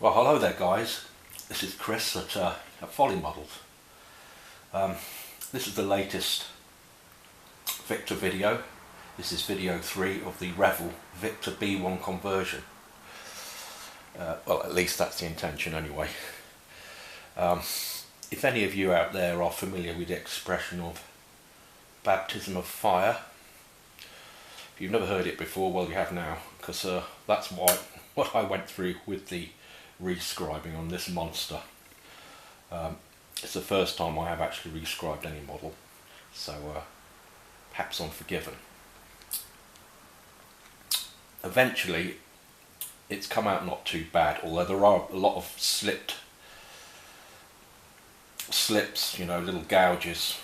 Well, hello there guys, this is Chris at MyFactoryModels. This is the latest Victor video. This is video 3 of the Revell Victor B1 conversion. Well, at least that's the intention anyway. If any of you out there are familiar with the expression of baptism of fire, if you've never heard it before, well you have now, because that's what I went through with the re-scribing on this monster. It's the first time I have actually re-scribed any model, so perhaps I'm forgiven. Eventually it's come out not too bad, although there are a lot of slips, you know, little gouges.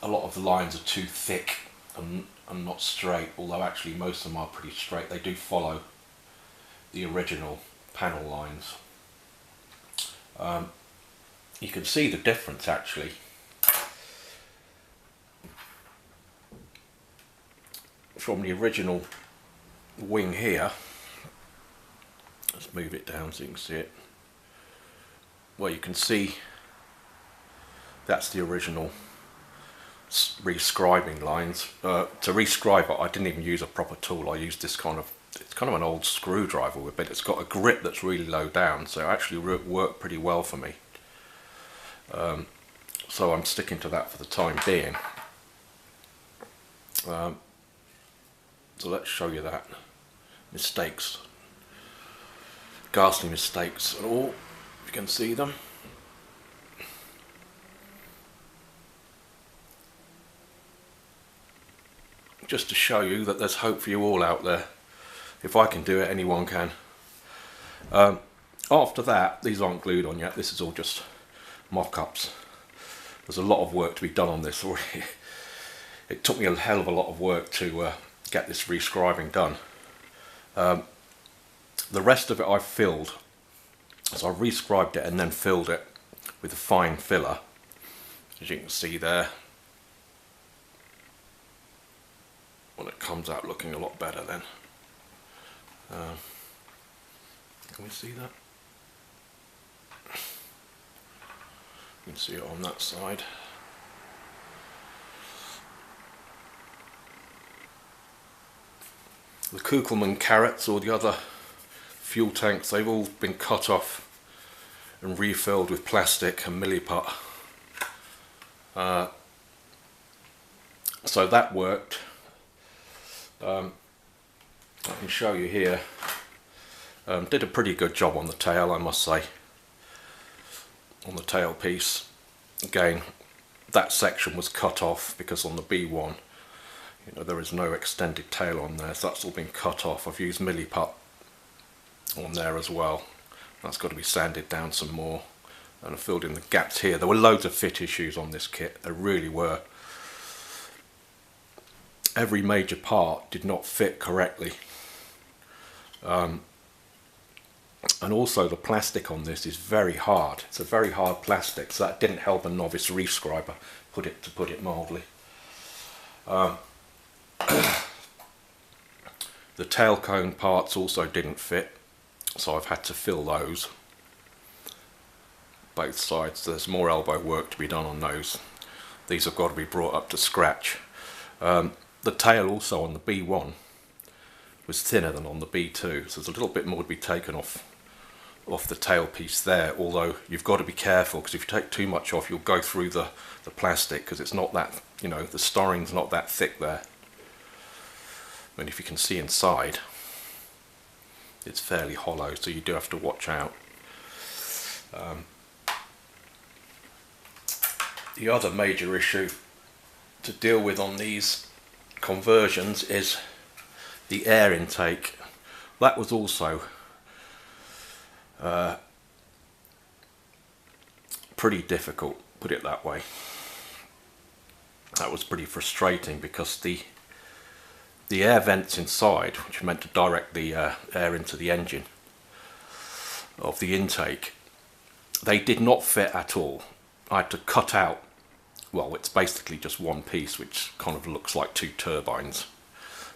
A lot of the lines are too thick and not straight, although actually most of them are pretty straight. They do follow the original panel lines. You can see the difference actually. From the original wing here, let's move it down so you can see it. Well, you can see that's the original re-scribing lines. To re-scribe it, I didn't even use a proper tool. I used this it's kind of an old screwdriver with it. It's got a grip that's really low down, so it actually worked pretty well for me. So I'm sticking to that for the time being. So let's show you that. Mistakes. Ghastly mistakes at all. If you can see them. Just to show you that there's hope for you all out there. If I can do it, anyone can. After that, these aren't glued on yet. This is all just mock-ups. There's a lot of work to be done on this already. It took me a hell of a lot of work to get this re-scribing done. The rest of it I've filled. So I've re-scribed it and then filled it with a fine filler. As you can see there. Well, it comes out looking a lot better then. Can we see that? You can see it on that side. The Kugelmann carrots or the other fuel tanks, they've all been cut off and refilled with plastic and milliput. So that worked. I can show you here. Did a pretty good job on the tail, I must say. On the tail piece, again, that section was cut off because on the B1, you know, there is no extended tail on there, so that's all been cut off. I've used milliput on there as well. That's got to be sanded down some more, and I filled in the gaps here. There were loads of fit issues on this kit. There really were. Every major part did not fit correctly. And also the plastic on this is very hard. It's a very hard plastic, so that didn't help a novice re-scriber, to put it mildly. The tail cone parts also didn't fit, so I've had to fill those. Both sides. There's more elbow work to be done on those. These have got to be brought up to scratch. The tail also on the B1 was thinner than on the B2, so there's a little bit more to be taken off the tail piece there, although you've got to be careful, because if you take too much off you'll go through the plastic, because it's not that, you know, the styrenine's not that thick there. And if you can see inside, it's fairly hollow, so you do have to watch out. The other major issue to deal with on these conversions is the air intake. That was also pretty difficult, put it that way. That was pretty frustrating because the air vents inside, which are meant to direct the air into the engine of the intake, they did not fit at all. I had to cut out, well, it's basically just one piece which kind of looks like two turbines,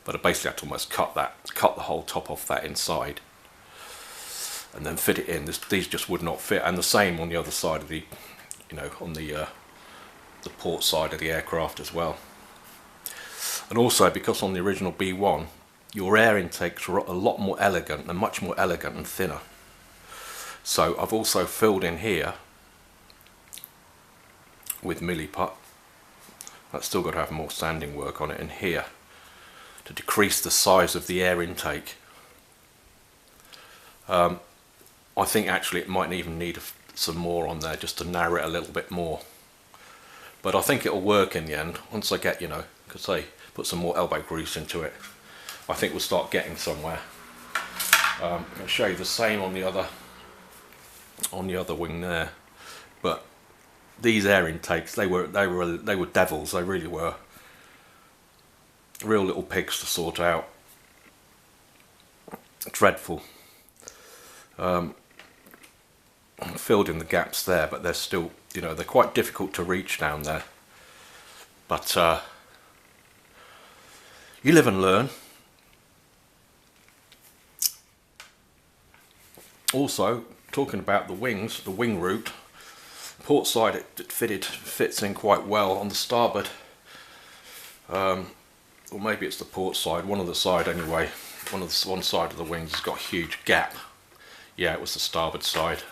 but I basically had to almost cut the whole top off that inside. and then fit it in. These just would not fit, and the same on the other side of the, on the port side of the aircraft as well. And also because on the original B1 your air intakes were a lot more elegant and much more elegant and thinner. So I've also filled in here with milliput. That's still got to have more sanding work on it in here to decrease the size of the air intake. I think actually it might even need some more on there just to narrow it a little bit more. But I think it'll work in the end once I get, because I put some more elbow grease into it. I think we'll start getting somewhere. I'm going to show you the same on the other wing there. But these air intakes, they were devils. They really were real little pigs to sort out. Dreadful. Filled in the gaps there, but they're still, they're quite difficult to reach down there. But you live and learn. Also, talking about the wings, the wing root, port side it fits in quite well. On the starboard, or maybe it's the port side, one of the side anyway, one side of the wings has got a huge gap. Yeah, it was the starboard side.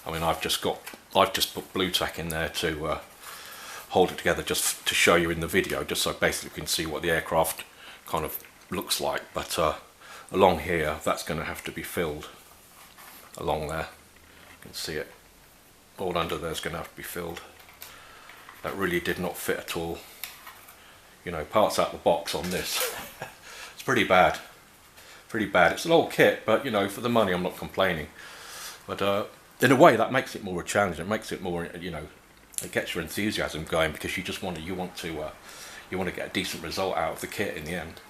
I mean, I've just put blue tack in there to hold it together, just to show you in the video, just so basically you can see what the aircraft kind of looks like. But along here, that's going to have to be filled. Along there, you can see it. All under there is going to have to be filled. That really did not fit at all. Parts out the box on this. It's pretty bad. Pretty bad. It's an old kit, but for the money I'm not complaining. But in a way that makes it more a challenge. It makes it more, it gets your enthusiasm going, because you want to get a decent result out of the kit in the end.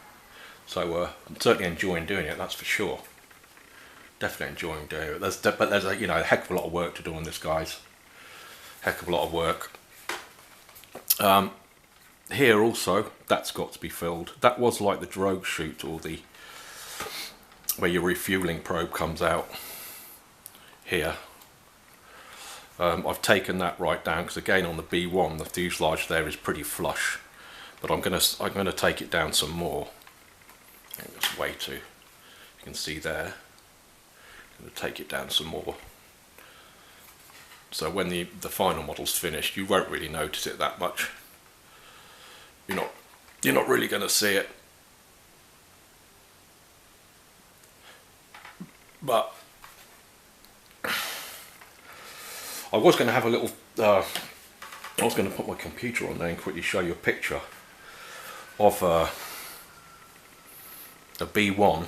So I'm certainly enjoying doing it, that's for sure. Definitely enjoying doing it. But there's a heck of a lot of work to do on this, guys. Heck of a lot of work. Here also, that's got to be filled. That was like the drogue chute, or where your refueling probe comes out. Here, I've taken that right down, because again on the B1 the fuselage there is pretty flush, but I'm gonna take it down some more. I think that's way too. You can see there. I'm going to take it down some more. So when the final model's finished, you won't really notice it that much. You're not really going to see it. But I was going to have a little. I was going to put my computer on there and quickly show you a picture of a B1.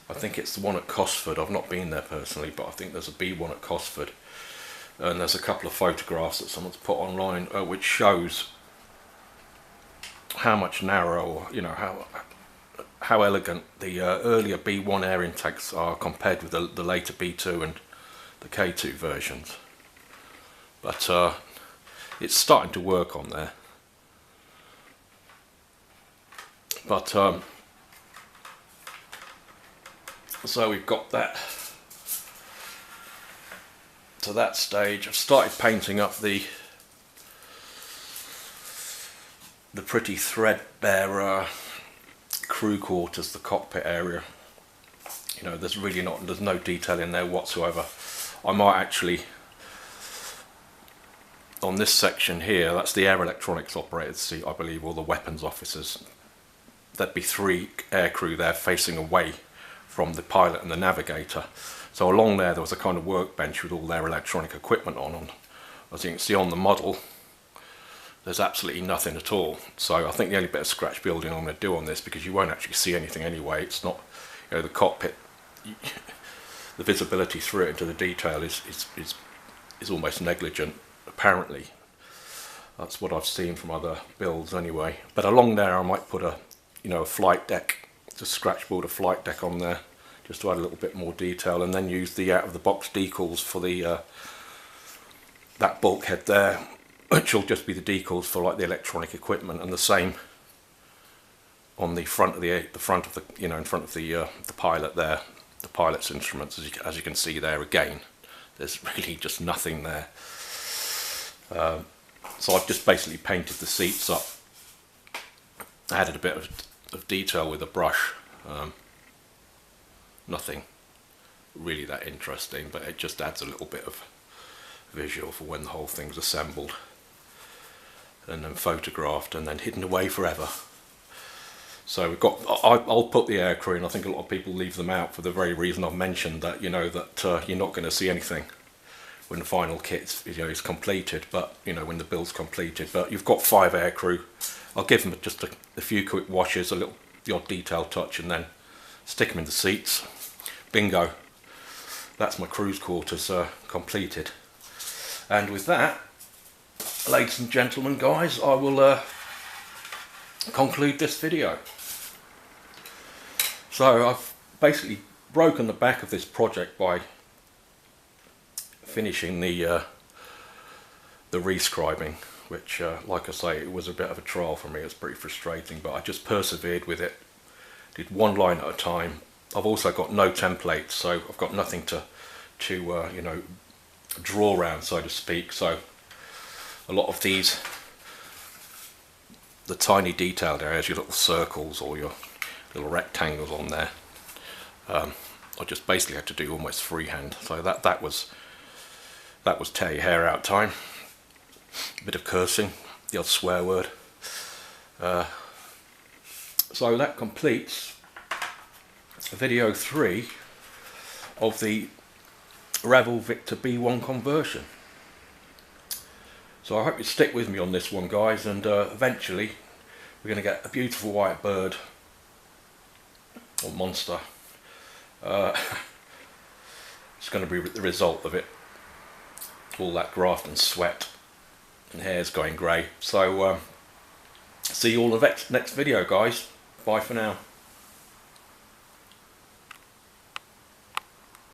I think it's the one at Cosford. I've not been there personally, but I think there's a B1 at Cosford, and there's a couple of photographs that someone's put online which shows how much narrower, how elegant the earlier B1 air intakes are compared with the later B2 and the K2 versions. But it's starting to work on there. But so we've got that to that stage. I've started painting up the pretty threadbare crew quarters, the cockpit area. There's no detail in there whatsoever. I might actually, on this section here, that's the air electronics operator's seat, I believe, or the weapons officers. There'd be 3 aircrew there facing away from the pilot and the navigator. So along there was a kind of workbench with all their electronic equipment on. As you can see on the model, there's absolutely nothing at all. So I think the only bit of scratch building I'm going to do on this, because you won't actually see anything anyway, it's not, the cockpit, the visibility through it into the detail is almost negligent, apparently. That's what I've seen from other builds anyway. But along there I might put a flight deck, just scratch build a flight deck on there, just to add a little bit more detail, and then use the out of the box decals for the that bulkhead there, which will just be the decals for like the electronic equipment, and the same on the front of the in front of the pilot there, the pilot's instruments, as you can see there again. There's really just nothing there. So I've just basically painted the seats up, added a bit of detail with a brush. Nothing really that interesting, but it just adds a little bit of visual for when the whole thing's assembled and then photographed and then hidden away forever. So we've got, I'll put the aircrew in. I think a lot of people leave them out for the very reason I've mentioned, that you're not going to see anything when the final kit is completed, but when the build's completed. But you've got 5 aircrew. I'll give them just a few quick washes, the odd detail touch, and then stick them in the seats. Bingo, that's my cruise quarters completed. And with that, ladies and gentlemen, guys, I will conclude this video. So I've basically broken the back of this project by finishing the re-scribing, which like I say, it was a bit of a trial for me. It was pretty frustrating, but I just persevered with it, did one line at a time. I've also got no templates, so I've got nothing to draw around, so to speak. So a lot of the tiny detailed areas, your little circles or your little rectangles on there, I just basically had to do almost freehand. So that was tear your hair out time. A bit of cursing, the odd swear word. So that completes video 3 of the Revell Victor B1 conversion. So I hope you stick with me on this one, guys, and eventually we're going to get a beautiful white bird or monster. It's going to be the result of it, all that graft and sweat and hair's going grey. So see you all in the next video, guys. Bye for now.